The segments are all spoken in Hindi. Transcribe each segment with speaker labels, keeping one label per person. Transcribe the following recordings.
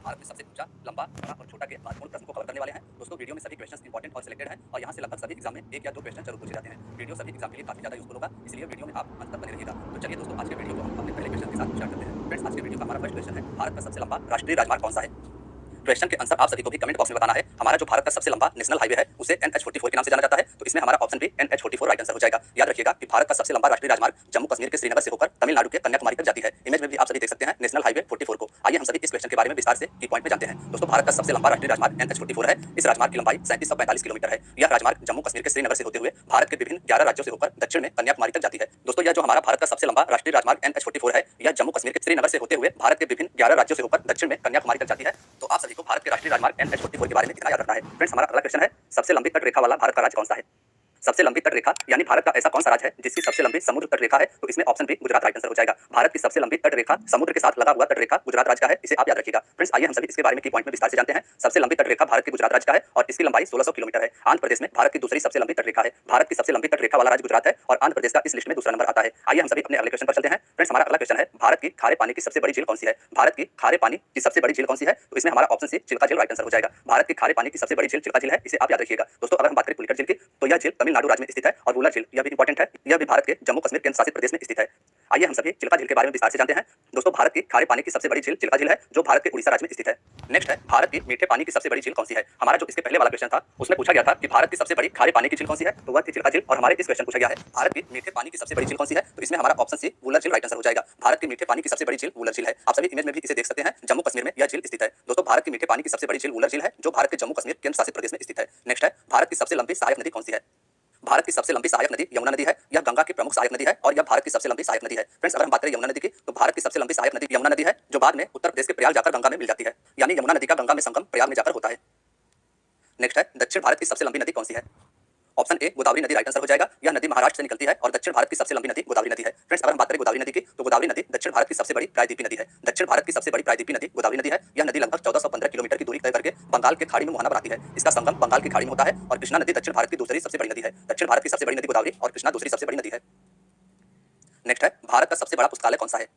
Speaker 1: भारत में सबसे ऊंचा, लंबा, बड़ा और छोटा के महत्वपूर्ण प्रश्न को कवर करने वाले हैं। दोस्तों वीडियो में सभी क्वेश्चंस इंपॉर्टेंट और सिलेक्टेड हैं और यहाँ से लगभग सभी एग्जाम में एक या दो क्वेश्चन जरूर पूछे जाते हैं। वीडियो सभी एग्जाम के लिए काफी ज्यादा यूजफुल होगा, इसलिए वीडियो में आप अंत तक बने रहिएगा। तो चलिए दोस्तों, आज के वीडियो को हम अपने पहले क्वेश्चन के साथ स्टार्ट करते हैं। फ्रेंड्स, आज के वीडियो का हमारा फर्स्ट क्वेश्चन है, भारत का सबसे लंबा राष्ट्रीय राजमार्ग कौन सा है। क्वेश्चन के आंसर आप सभी को भी कमेंट बॉक्स में बताना है। हमारा जो भारत का सबसे लंबा नेशनल हाईवे है उसे NH44 के नाम से जाना जाता है, तो इसमें हमारा option B NH44 right answer हो जाएगा। याद रखिएगा कि भारत का सबसे लंबा राष्ट्रीय राजमार्ग जम्मू कश्मीर के श्रीनगर से होकर तमिलनाडु के कन्याकुमारी तक जाती है। इमेज में भी आप सभी देख सकते हैं नेशनल हाईवे 44 को। आइए हम सभी इस क्वेश्चन के बारे में विस्तार से की पॉइंट में जानते हैं। दोस्तों, भारत का सबसे लंबा राष्ट्रीय राजमार्ग NH44 है। इस राजमार्ग की लंबाई 3745 किलोमीटर है। यह राजमार्ग जम्मू कश्मीर के श्रीनगर से होते हुए भारत के विभिन्न 11 राज्यों से होकर दक्षिण में कन्याकुमारी तक जाती है। दोस्तों, यह जो हमारा भारत का सबसे लंबा राष्ट्रीय राजमार्ग NH44 है, यह जम्मू कश्मीर के श्रीनगर से होते हुए भारत के विभिन्न 11 राज्यों से होकर दक्षिण में कन्याकुमारी तक जाती है। तो आप सभी को भारत के राष्ट्रीय राजमार्ग NH44 के बारे में इतना याद रखना है। फ्रेंड्स, हमारा अगला क्वेश्चन है, सबसे लंबी तट रेखा वाला भारत का राज्य कौन सा है। सबसे लंबी तट रेखा यानी भारत का ऐसा कौन सा राज्य है जिसकी सबसे लंबी समुद्र तट रेखा है, तो इसमें option B Gujarat right answer हो जाएगा। भारत की सबसे लंबी तट रेखा समुद्र के साथ लगा हुआ तट रेखा गुजरात राज्य का है, इसे आप याद रखिएगा। फ्रेंड्स, आइए हम सभी इसके बारे में की पॉइंट में विस्तार से जानते हैं। सबसे लंबी तट रेखा भारत की गुजरात राज्य का है और इसकी लंबाई 1600 किलोमीटर है। आंध्र प्रदेश में भारत की दूसरी सबसे लंबी तट रेखा है। भारत की सबसे लंबी तट रेखा वाला राज्य गुजरात है और आंध्र प्रदेश का इस लिस्ट में दूसरा नंबर आता है। आइए हम सभी अपने अगले क्वेश्चन पर चलते हैं। फ्रेंड्स, हमारा अगला क्वेश्चन है, भारत की खारे पानी की सबसे बड़ी झील कौन सी है। भारत की खारे पानी की सबसे बड़ी झील कौन सी है, तो इसमें हमारा ऑप्शन सी चिल्का झील राइट आंसर हो जाएगा। भारत की खारे पानी की सबसे बड़ी झील चिल्का झील है, इसे आप याद रखिएगा। दोस्तों, अगर हम बात करें पुलिकट झील की, तो यह झील तमिलनाडु राज्य में स्थित है और वुलर झील यह भी इंपॉर्टेंट है, यह भी भारत के जम्मू कश्मीर केंद्र शासित प्रदेश में स्थित है। आइए हम सभी चिल्का झील के बारे में विस्तार से जानते हैं। दोस्तों, भारत की खारे पानी की सबसे बड़ी झील चिल्का झील है, जो भारत के उड़ीसा राज्य में स्थित है। नेक्स्ट है, भारत की मीठे पानी की सबसे बड़ी झील कौन सी है। हमारा जो इसके पहले वाला क्वेश्चन था उसमें पूछा गया था कि भारत की सबसे बड़ी खारे पानी की झील कौन सी है, तो वह थी चिल्का झील, और हमारे इस क्वेश्चन पूछा गया है भारत की मीठे पानी की सबसे बड़ी झील कौन सी है, तो इसमें हमारा ऑप्शन सी वुलर झील राइट आंसर हो जाएगा। भारत की मीठे पानी की सबसे बड़ी झील वुलर झील है। आप सभी इमेज में भी इसे देख सकते हैं, जम्मू कश्मीर में यह झील स्थित है। दोस्तों, भारत की मीठे पानी की सबसे बड़ी झील वुलर झील है, जो भारत के जम्मू कश्मीर केंद्र शासित प्रदेश में स्थित है। नेक्स्ट है, भारत की सबसे लंबी सहायक नदी कौन सी है। भारत की सबसे लंबी सहायक नदी यमुना नदी है। यह गंगा की प्रमुख सहायक नदी है और यह भारत की सबसे लंबी सहायक नदी है। फ्रेंड्स, अगर हम बात करें यमुना नदी की, तो भारत की सबसे लंबी सहायक नदी यमुना नदी है, जो बाद में उत्तर प्रदेश के प्रयाग जाकर गंगा में मिल जाती है। यानी यमुना नदी का गंगा में संगम प्रयाग में जाकर होता है। नेक्स्ट है, दक्षिण भारत की सबसे लंबी नदी कौन सी है। ऑप्शन ए गोदावरी नदी राइट आंसर हो जाएगा। यह नदी महाराष्ट्र से निकलती है और दक्षिण भारत की सबसे लंबी नदी गोदावरी नदी है। फ्रेंड्स, अगर हम बात करें गोदावरी नदी की, तो गोदावरी नदी दक्षिण भारत की सबसे बड़ी प्रायद्वीपीय नदी है। दक्षिण भारत की सबसे बड़ी प्रायद्वीपीय नदी गोदावरी नदी है। यह नदी लगभग 1415 किलोमीटर की दूरी तय करके बंगाल के खाड़ी में मुहाना बनाती है। इसका संगम बंगाल की खाड़ी में होता है और कृष्णा नदी दक्षिण भारत की दूसरी सबसे बड़ी नदी है। दक्षिण भारत की सबसे बड़ी नदी गोदावरी और कृष्णा दूसरी सबसे बड़ी नदी है। नेक्स्ट है, भारत का सबसे बड़ा पुस्तकालय कौन सा है।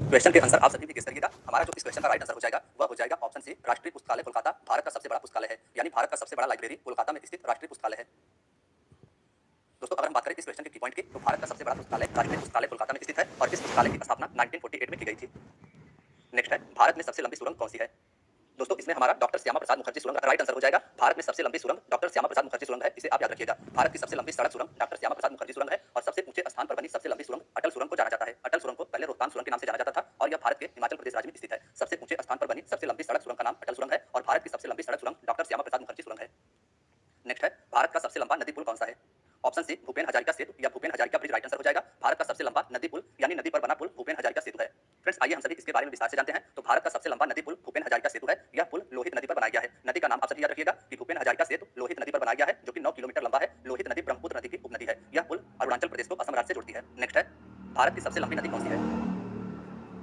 Speaker 1: क्वेश्चन के आंसर आप सभी भी गेस करिएगा। हमारा जो इस क्वेश्चन का राइट आंसर हो जाएगा वह हो जाएगा ऑप्शन सी राष्ट्रीय पुस्तकालय कोलकाता। भारत का सबसे बड़ा पुस्तकालय है, यानी भारत का सबसे बड़ा लाइब्रेरी कोलकाता में स्थित राष्ट्रीय पुस्तकालय है। दोस्तों, अगर हम बात करें इस क्वेश्चन के की पॉइंट की, तो भारत का सबसे बड़ा पुस्तकालय राष्ट्रीय पुस्तकालय कोलकाता में स्थित है और इस पुस्तकालय की स्थापना 1948 में की गई थी। नेक्स्ट है, भारत में सबसे लंबी सुरंग कौन सी है। दोस्तों, इसमें हमारा डॉक्टर श्यामा प्रसाद मुखर्जी सुरंग राइट आंसर हो जाएगा। भारत में सबसे लंबी सुरंग डॉक्टर श्यामा प्रसाद मुखर्जी सुरंग है, इसे आप याद रखिएगा। भारत की सबसे लंबी सड़क सुरंग डॉक्टर श्यामा प्रसाद मुखर्जी सुरंग है और सबसे ऊंचे स्थान पर बनी सबसे लंबी सुरंग अटल सुरंग को जाना जाता है। अटल सुरंग को पहले रोहतांग सुरंग के नाम से जाना जाता था और यह भारत के हिमाचल प्रदेश राज्य में स्थित है। सबसे ऊंचे स्थान पर बनी सबसे लंबी सड़क सुरंग का नाम अटल सुरंग है और भारत की सबसे लंबी सड़क सुरंग डॉक्टर श्यामा प्रसाद मुखर्जी सुरंग है। नेक्स्ट है, भारत का सबसे लंबा नदी पुल कौन सा है। ऑप्शन सी भूपेन हजारिका सेतु या Bhupen Hazarika bridge right answer हो जाएगा। भारत का सबसे लंबा नदी पुल यानी नदी पर बना पुल भूपेन हजारिका सेतु है। फ्रेंड्स, आइए हम सभी इसके बारे में विस्तार से जानते हैं। तो भारत का सबसे लंबा नदी पुल भूपेन हजारिका सेतु है। यह पुल लोहित नदी पर बनाया गया है। नदी का नाम आप सभी याद रखिएगा कि भूपेन हजारिका सेतु लोहित नदी पर बनाया गया है, जो कि 9 किलोमीटर लंबा है। लोहित नदी ब्रह्मपुत्र नदी की उपनदी है। यह पुल अरुणाचल प्रदेश को असम राज्य से जोड़ती है। नेक्स्ट है, भारत की सबसे लंबी नदी कौन सी है।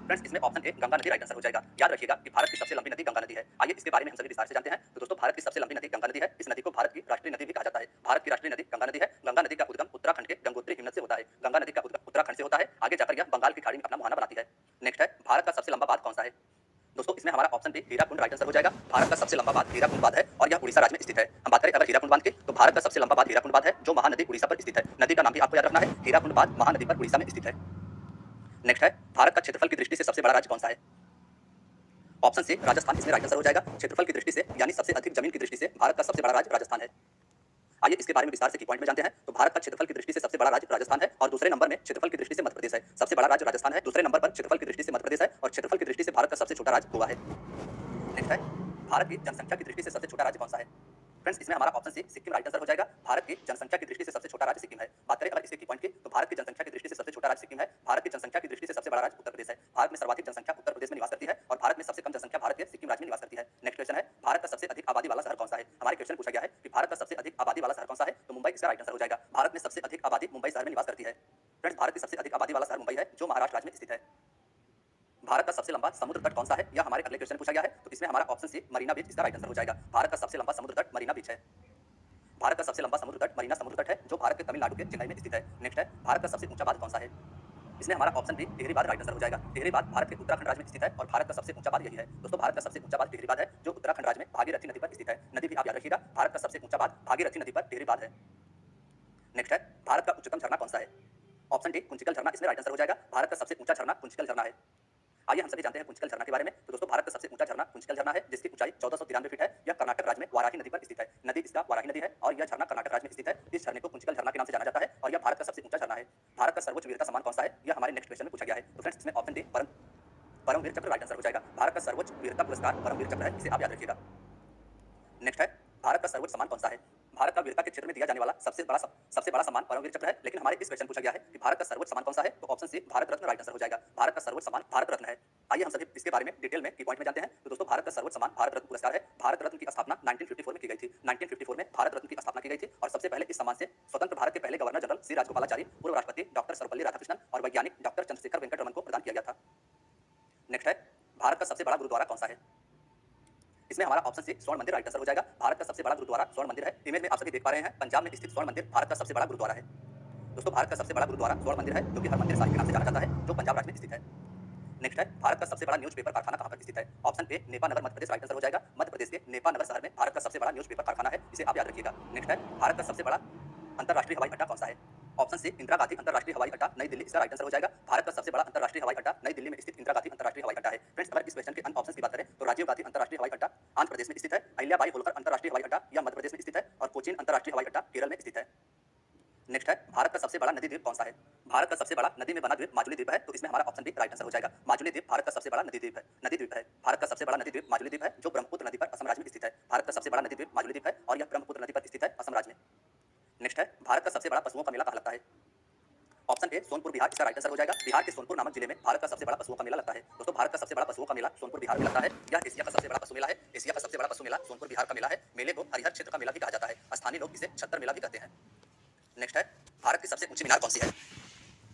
Speaker 1: फ्रेंड्स, इसमें ऑप्शन ए गंगा नदी राइट आंसर हो जाएगा। याद रखिएगा कि भारत की सबसे लंबी नदी गंगा नदी है। आइए इसके बारे में हम सभी विस्तार से जानते हैं। तो दोस्तों, भारत की सबसे लंबी नदी गंगा नदी है। इस नदी को भारत की राष्ट्रीय नदी भी कहा जाता है। भारत की राष्ट्रीय नदी गंगा नदी है। गंगा नदी का उद्गम उत्तराखंड के गंगोत्री हिमनद से होता है। गंगा नदी का उद्गम उत्तराखंड से होता है, आगे जाकर यह बंगाल की खाड़ी में अपना मुहाना बनाती है। नेक्स्ट है, भारत का सबसे लंबा बांध कौन सा है। दोस्तों, इसमें हमारा option B Hirakud right answer हो जाएगा। भारत का सबसे लंबा बांध हीराकुंड बांध है और यह उड़ीसा राज्य में स्थित है। हम बात करें अगर हीराकुंड बांध की, तो भारत का सबसे लंबा बांध हीराकुंड बांध है, जो महानदी उड़ीसा पर स्थित है। नदी का नाम भी आपको याद रखना है, हीराकुंड बांध महानदी पर उड़ीसा में स्थित है। नेक्स्ट है, भारत का क्षेत्रफल की दृष्टि से सबसे बड़ा राज्य कौन सा है। ऑप्शन सी राजस्थान इसमें राइट आंसर हो जाएगा। क्षेत्रफल की दृष्टि से यानी सबसे अधिक जमीन की दृष्टि से भारत का सबसे बड़ा राज्य राजस्थान है। आइए इसके बारे में विस्तार से की पॉइंट में जानते हैं। तो भारत का क्षेत्रफल की दृष्टि से सबसे बड़ा राज्य राजस्थान है और दूसरे नंबर में क्षेत्रफल की दृष्टि से मध्य प्रदेश है। सबसे बड़ा राज्य राजस्थान है, दूसरे नंबर पर क्षेत्रफल की दृष्टि से मध्य प्रदेश है और क्षेत्रफल की दृष्टि से भारत का सबसे छोटा राज्य गोवा है। नेक्स्ट है, भारत की जनसंख्या की दृष्टि से सबसे छोटा राज्य कौन सा है। फ्रेंड्स, इसमें हमारा option C Sikkim right answer हो जाएगा। भारत की जनसंख्या की दृष्टि से सबसे छोटा राज्य सिक्किम है। बात करें अगर इसके की पॉइंट की, तो भारत की जनसंख्या की दृष्टि से सबसे छोटा राज्य सिक्किम है। भारत की जनसंख्या की दृष्टि से सबसे बड़ा राज्य उत्तर प्रदेश है। भारत में सर्वाधिक जनसंख्या उत्तर प्रदेश में निवास करती है और भारत में सबसे कम जनसंख्या भारत के सिक्किम राज्य में निवास करती है। नेक्स्ट क्वेश्चन है, भारत का सबसे अधिक आबादी वाला शहर कौन सा है। हमारे क्वेश्चन पूछा गया है कि भारत का सबसे अधिक आबादी वाला शहर कौन सा है, तो मुंबई इसका राइट आंसर हो जाएगा। भारत में सबसे अधिक आबादी मुंबई शहर में निवास करती है। फ्रेंड्स, भारत की सबसे अधिक आबादी वाला शहर मुंबई है, जो महाराष्ट्र राज्य में स्थित है। भारत का सबसे लंबा समुद्र तट कौन सा है, यह हमारे अगले क्वेश्चन पूछा गया है। तो इसमें हमारा ऑप्शन सी मरीना बीच इसका राइट आंसर हो जाएगा। भारत का सबसे लंबा समुद्र तट मरीना बीच है। भारत का सबसे लंबा समुद्र तट मरीना समुद्र तट है, जो भारत के तमिलनाडु के चेन्नई में स्थित है। नेक्स्ट है, भारत का सबसे ऊंचा बांध कौन सा है। इसमें हमारा ऑप्शन बी टिहरी बांध राइट आंसर हो जाएगा। टिहरी बांध भारत के उत्तराखंड राज्य में स्थित है और भारत का सबसे ऊंचा बांध यही है। दोस्तों भारत का सबसे ऊंचा बांध टिहरी बांध है जो उत्तराखंड राज्य में भागीरथी नदी पर स्थित है। नदी भी आप याद रखिएगा, भारत का सबसे ऊंचा बांध भागीरथी नदी पर टिहरी बांध है। नेक्स्ट है, भारत का उच्चतम झरना कौन सा है? ऑप्शन डी कुंचिकल झरना इसमें राइट आंसर हो जाएगा। भारत का सबसे ऊंचा झरना कुंचिकल झरना है। आइए हम सभी जानते हैं कुंचिकल झरना के बारे में। तो दोस्तों भारत का सबसे ऊंचा झरना कुंचिकल झरना है जिसकी ऊंचाई 1493 फीट है। यह कर्नाटक राज्य में वाराही नदी पर स्थित है। नदी इसका वाराही नदी है और यह झरना कर्नाटक राज्य में स्थित है। इस झरने को कुंचिकल झरना के नाम से जाना जाता है और यह भारत का सबसे ऊंचा झरना है। भारत का सर्वोच्च वीरता सम्मान कौन सा है? यह हमारे नेक्स्ट क्वेश्चन में पूछा गया है। तो फ्रेंड्स इसमें ऑप्शन डी परमवीर चक्र राइट आंसर हो जाएगा। भारत का सर्वोच्च वीरता पुरस्कार परमवीर चक्र है, इसे आप याद रखिएगा। नेक्स्ट है, भारत का सर्वोच्च सम्मान कौन सा है? भारत का वीरता के क्षेत्र में दिया जाने वाला सबसे बड़ा सम्मान परमवीर चक्र है, लेकिन हमारे इस क्वेश्चन पूछा गया है कि भारत का सर्वोच्च सम्मान कौन सा है? तो option C Bharat Ratna right answer हो जाएगा। भारत का सर्वोच्च सम्मान भारत रत्न है। आइए हम सभी इसके बारे में डिटेल में की पॉइंट में जानते हैं। तो दोस्तों भारत का सर्वोच्च सम्मान भारत रत्न पुरस्कार है। भारत रत्न की स्थापना 1954 में की गई थी। 1954 में भारत रत्न की स्थापना की गई थी और सबसे पहले इस सम्मान से स्वतंत्र भारत के पहले गवर्नर जनरल सी राजगोपालाचारी, पूर्व राष्ट्रपति डॉक्टर सर्वपल्ली राधाकृष्णन और वैज्ञानिक डॉक्टर चंद्रशेखर वेंकट रमन को प्रदान किया गया था। नेक्स्ट है, भारत का सबसे बड़ा गुरुद्वारा कौन सा है? इसमें हमारा ऑप्शन सी स्वर्ण मंदिर राइट आंसर हो जाएगा। भारत का सबसे बड़ा गुरुद्वारा स्वर्ण मंदिर है। इमेज में आप सभी देख पा रहे हैं, पंजाब में स्थित स्वर्ण मंदिर भारत का सबसे बड़ा गुरुद्वारा है। दोस्तों भारत का सबसे बड़ा गुरुद्वारा स्वर्ण मंदिर है जो कि हरमंदिर साहिब के नाम से जाना जाता है, जो पंजाब राज्य में स्थित है। नेक्स्ट है, भारत का सबसे बड़ा न्यूज़पेपर कारखाना कहां पर स्थित है? Option A Nipah Nagar Madhya Pradesh right answer हो जाएगा। मध्य प्रदेश के नेपा नगर शहर में भारत का सबसे बड़ा न्यूज़पेपर कारखाना है, इसे आप याद रखिएगा। नेक्स्ट है, भारत का सबसे बड़ा अंतरराष्ट्रीय हवाई अड्डा कौन सा है? ऑप्शन सी इंदिरा गांधी अंतरराष्ट्रीय हवाई अड्डा नई दिल्ली, इसका राइट आंसर हो जाएगा। भारत का सबसे बड़ा अंतरराष्ट्रीय हवाई अड्डा नई दिल्ली में स्थित इंदिरा गांधी अंतरराष्ट्रीय हवाई अड्डा है। फ्रेंड्स अगर इस क्वेश्चन के अन्य ऑप्शंस की बात करें तो राजीव गांधी अंतरराष्ट्रीय हवाई अड्डा आंध्र प्रदेश में स्थित है, अहिल्याबाई होलकर अंतरराष्ट्रीय हवाई अड्डा यह मध्य प्रदेश में स्थित है और कोचीन अंतरराष्ट्रीय हवाई अड्डा केरल में स्थित है। नेक्स्ट है, भारत का सबसे बड़ा नदी द्वीप कौन सा है? भारत का सबसे बड़ा नदी में बना द्वीप माजुली द्वीप है, तो इसमें हमारा ऑप्शन बी राइट आंसर हो जाएगा। माजुली द्वीप भारत का सबसे बड़ा नदी द्वीप है। भारत का सबसे बड़ा नदी द्वीप माजुली द्वीप है जो ब्रह्मपुत्र नदी पर असम राज्य में स्थित है। भारत का सबसे बड़ा नदी द्वीप माजुली द्वीप है और यह ब्रह्मपुत्र नदी पर स्थित है, असम राज्य में। नेक्स्ट है, भारत का सबसे बड़ा पशुओं का मेला कहाँ लगता है? ऑप्शन ए सोनपुर बिहार, इसका राइट आंसर हो जाएगा। बिहार के सोनपुर नामक जिले में भारत का सबसे बड़ा पशुओं का मेला लगता है। दोस्तों भारत का सबसे बड़ा पशुओं का मेला सोनपुर बिहार में लगता है। यह एशिया का सबसे बड़ा पशु मेला है। एशिया का सबसे बड़ा पशु मेला सोनपुर बिहार का मेला है। मेले को हरिहर क्षेत्र का मेला भी कहा जाता है। स्थानीय लोग इसे छत्तर मेला भी कहते हैं। नेक्स्ट है, भारत की सबसे ऊंची मीनार कौन सी है?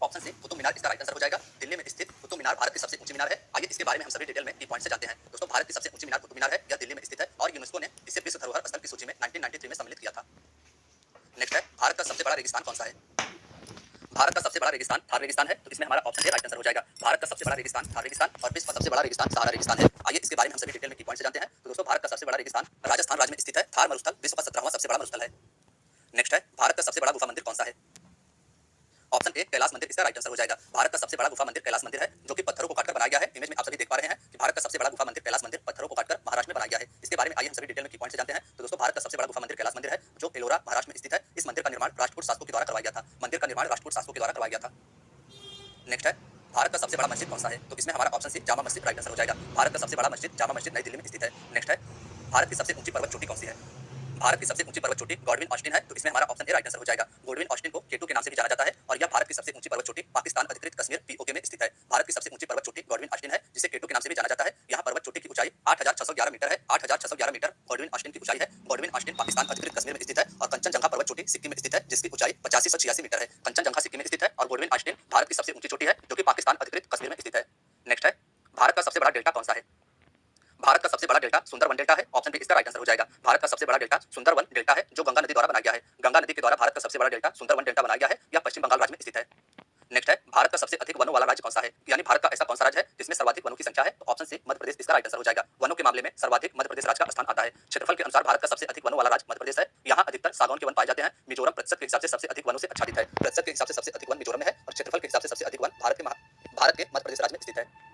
Speaker 1: ऑप्शन सी कुतुब मीनार, इसका राइट आंसर हो जाएगा। दिल्ली में स्थित कुतुब मीनार भारत की सबसे ऊंची मीनार है। आइए इसके बारे में हम सभी डिटेल में की पॉइंट से जानते हैं। दोस्तों भारत की सबसे ऊंची मीनार कुतुब मीनार है। यह दिल्ली में स्थित है और यूनेस्को ने इसे विश्व धरोहर स्थल की सूची में 1993 में सम्मिलित किया था। नेक्स्ट है, भारत का सबसे बड़ा रेगिस्तान कौन सा है? भारत का सबसे बड़ा रेगिस्तान थार रेगिस्तान है, तो इसमें हमारा ऑप्शन ए राइट आंसर हो जाएगा। भारत का सबसे बड़ा रेगिस्तान थार रेगिस्तान और विश्व का सबसे बड़ा रेगिस्तान सहारा रेगिस्तान है। आइए इसके बारे में हम सभी डिटेल में की पॉइंट से जानते हैं। तो दोस्तों भारत का सबसे बड़ा रेगिस्तान राजस्थान राज्य में स्थित है। थार मरुस्थल विश्व का 17वां सबसे बड़ा मरुस्थल है। नेक्स्ट है, भारत का सबसे बड़ा गुफा मंदिर कौन सा है? ऑप्शन ए कैलाश मंदिर, इसका राइट आंसर हो जाएगा। भारत का सबसे बड़ा गुफा मंदिर कैलाश मंदिर है जो कि पत्थरों को काटकर बनाया गया है। इमेज में आप सभी देख पा रहे हैं कि भारत का सबसे बड़ा गुफा मंदिर कैलाश मंदिर पत्थरों को काटकर महाराष्ट्र में बनाया गया है। इसके बारे में आइए हम सभी डिटेल में की पॉइंट से जानते हैं। तो दोस्तों भारत का सबसे बड़ा गुफा मंदिर कैलाश मंदिर है जो एलोरा महाराष्ट्र में स्थित है। इस मंदिर का निर्माण राष्ट्रकूट शासकों के द्वारा करवाया गया था। मंदिर का निर्माण राष्ट्रकूट शासकों के द्वारा करवाया गया था। नेक्स्ट है, भारत का सबसे बड़ा मस्जिद कौन सा है? तो इसमें हमारा ऑप्शन सी जामा मस्जिद राइट आंसर हो जाएगा। भारत का सबसे बड़ा मस्जिद जामा मस्जिद नई दिल्ली में स्थित है। नेक्स्ट है, भारत की सबसे ऊंची पर्वत चोटी कौन सी है? भारत की सबसे ऊंची पर्वत चोटी गॉडविन ऑस्टिन है, तो इसमें हमारा ऑप्शन ए राइट आंसर हो जाएगा। गॉडविन ऑस्टिन को केटू के नाम से भी जाना जाता है और यह भारत की सबसे ऊंची पर्वत चोटी पाकिस्तान अधिकृत कश्मीर पीओके में स्थित है। भारत की सबसे ऊंची पर्वत चोटी गॉडविन ऑस्टिन है जिसे केटू के नाम से भी जाना जाता है। यहाँ पर्वत चोटी की ऊंचाई 8611 मीटर है। 8611 मीटर गॉडविन ऑस्टिन की ऊंचाई है। गॉडविन ऑस्टिन पाकिस्तान अधिकृत कश्मीर में स्थित है और कंचनजंगा पर्वत चोटी सिक्किम में स्थित है जिसकी ऊंचाई 8586 मीटर है। कंचनजंगा सिक्किम में स्थित है और गॉडविन ऑस्टिन भारत की सबसे ऊंची चोटी है जो कि पाकिस्तान अधिकृत कश्मीर में स्थित है। नेक्स्ट है, भारत का सबसे बड़ा डेल्टा कौन सा है? भारत का सबसे बड़ा डेल्टा सुंदरवन डेल्टा है। ऑप्शन बी इसका राइट आंसर हो जाएगा। भारत का सबसे बड़ा डेल्टा सुंदरवन डेल्टा है जो गंगा नदी द्वारा बनाया गया है। गंगा नदी के द्वारा भारत का सबसे बड़ा डेल्टा सुंदरवन डेल्टा बनाया गया है। यह पश्चिम बंगाल राज्य में स्थित है। नेक्स्ट है, भारत का सबसे अधिक वनों वाला राज्य कौन सा है? यानी भारत का ऐसा कौन सा राज्य है जिसमें सर्वाधिक वनों की संख्या है? तो ऑप्शन सी मध्य प्रदेश, इसका राइट आंसर हो जाएगा। वनों के मामले में सर्वाधिक मध्य प्रदेश राज्य का स्थान आता है। क्षेत्रफल के अनुसार भारत का सबसे अधिक वनों वाला राज्य मध्य प्रदेश है। यहाँ अधिकतर सागौन के वन पाए जाते हैं। मिजोरम प्रतिशत के हिसाब से सबसे अधिक वनों से आच्छादित है। प्रतिशत के हिसाब से सबसे अधिक वन मिजोरम में है और क्षेत्रफल के हिसाब से सबसे अधिक वन भारत के मध्य प्रदेश राज्य में स्थित है।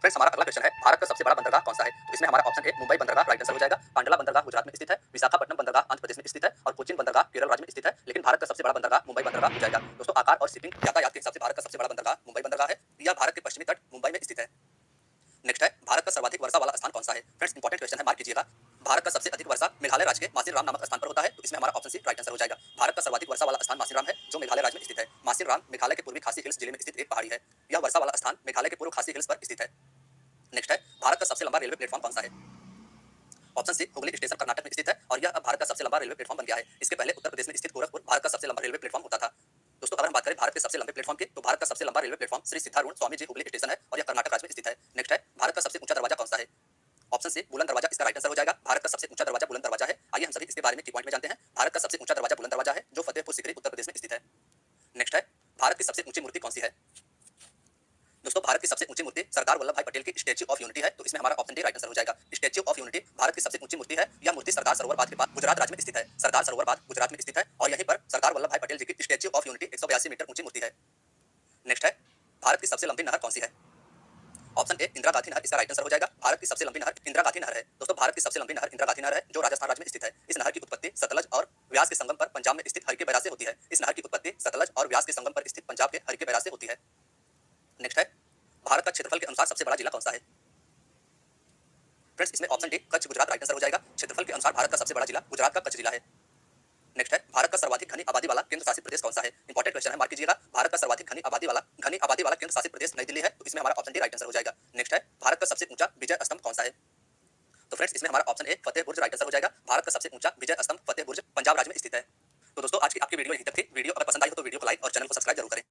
Speaker 1: फ्रेंड्स हमारा अगला क्वेश्चन है, भारत का सबसे बड़ा बंदरगाह कौन सा है? तो इसमें हमारा ऑप्शन ए मुंबई बंदरगाह राइट आंसर हो जाएगा। पांडला बंदरगाह गुजरात में स्थित है। विशाखापट्टनम बंदरगाह आंध्र प्रदेश में स्थित है और कोचीन बंदरगाह केरल राज्य में स्थित है। लेकिन भारत का सबसे बड़ा बंदरगाह मुंबई बंदरगाह हो जाएगा। दोस्तों आकार और शिपिंग यातायात के हिसाब से भारत का सबसे बड़ा बंदरगाह मुंबई बंदरगाह है। यह भारत के पश्चिमी तट मुंबई में स्थित है। नेक्स्ट है, भारत का सर्वाधिक वर्षा वाला स्थान कौन सा है? फ्रेंड्स इंपॉर्टेंट क्वेश्चन है, मार्क कीजिएगा। भारत का सबसे अधिक वर्षा मेघालय राज्य के मासिन राम नामक स्थान पर होता है, तो इसमें हमारा ऑप्शन सी राइट आंसर हो जाएगा। भारत का सर्वाधिक वर्षा वाला स्थान मासिन राम है जो मेघालय राज्य में स्थित है। मासिन राम मेघालय के पूर्वी खासी हिल्स जिले में स्थित एक पहाड़ी है। यह वर्षा वाला स्थान मेघालय के पूर्व खासी हिल्स पर स्थित है। नेक्स्ट है, भारत का सबसे लंबा रेलवे प्लेटफॉर्म कौन सा है? Option C Hooghly station Karnataka में स्थित है और यह अब भारत का सबसे लंबा रेलवे प्लेटफॉर्म बन गया है। इसके पहले उत्तर प्रदेश में स्थित गोरखपुर भारत का सबसे लंबा रेलवे प्लेटफॉर्म होता था। दोस्तों अगर हम बात करें भारत के सबसे लंबे प्लेटफॉर्म की, तो भारत का सबसे लंबा railway platform Shri Siddharudha Swami ji Hooghly station है और यह कर्नाटक राज्य में स्थित है। नेक्स्ट है, भारत का सबसे ऊंचा दरवाजा कौन सा है? ऑप्शन सी बुलंद दरवाजा, इसका राइट आंसर हो जाएगा। भारत का सबसे ऊंचा दरवाजा बुलंद दरवाजा है। आइए हम सभी इसके बारे में की पॉइंट में जानते हैं। भारत का सबसे ऊंचा दरवाजा बुलंद दरवाजा है जो फतेहपुर सीकरी उत्तर प्रदेश में स्थित है। नेक्स्ट है, भारत की सबसे ऊंची मूर्ति कौन सी है? दोस्तों भारत की सबसे ऊंची मूर्ति सरदार वल्लभ भाई पटेल की स्टैच्यू ऑफ यूनिटी है, तो इसमें हमारा ऑप्शन डी राइट आंसर हो जाएगा। स्टैच्यू ऑफ यूनिटी भारत की सबसे ऊंची मूर्ति है। यह मूर्ति सरदार सरोवर बांध के पास गुजरात राज्य में स्थित है। सरदार सरोवर बांध गुजरात में स्थित है और यहीं पर सरदार वल्लभ भाई पटेल जी की स्टैच्यू ऑफ यूनिटी 182 मीटर ऊंची मूर्ति है। नेक्स्ट है, भारत की सबसे लंबी नहर कौन सी है? ऑप्शन ए इंदिरा गांधी नहर इसका राइट आंसर हो जाएगा। भारत की सबसे लंबी नहर इंदिरा गांधी नहर है। दोस्तों भारत की सबसे लंबी नहर इंदिरा गांधी नहर है, जो राजस्थान राज्य में स्थित है। इस नहर की उत्पत्ति सतलज और व्यास के संगम पर पंजाब में स्थित हरिके बैराज से होती है। इस नहर की उत्पत्ति सतलज और व्यास के संगम पर स्थित पंजाब के हरिके बैराज से होती है। नेक्स्ट है, भारत का क्षेत्रफल के अनुसार सबसे बड़ा जिला कौन सा है? फ्रेंड्स इसमें option D Kutch Gujarat right answer हो जाएगा। क्षेत्रफल के अनुसार भारत का सबसे बड़ा जिला गुजरात का कच्छ जिला है। नेक्स्ट है, भारत का सर्वाधिक घनी आबादी वाला केंद्र शासित प्रदेश कौन सा है? इंपॉर्टेंट क्वेश्चन है, मार्क कीजिएगा। भारत का सर्वाधिक घनी आबादी वाला केंद्र शासित प्रदेश नई दिल्ली है, तो इसमें हमारा ऑप्शन डी राइट आंसर हो जाएगा। नेक्स्ट है, भारत का सबसे ऊंचा विजय स्तंभ कौन सा है? तो फ्रेंड्स इसमें हमारा option A Fateh Burj right answer हो जाएगा। भारत का सबसे ऊंचा विजय स्तंभ फतेह बुर्ज पंजाब राज्य में स्थित है। तो दोस्तों आज की आपकी वीडियो यहीं तक थी। वीडियो अगर पसंद आई हो तो वीडियो को लाइक और चैनल को सब्सक्राइब जरूर करें।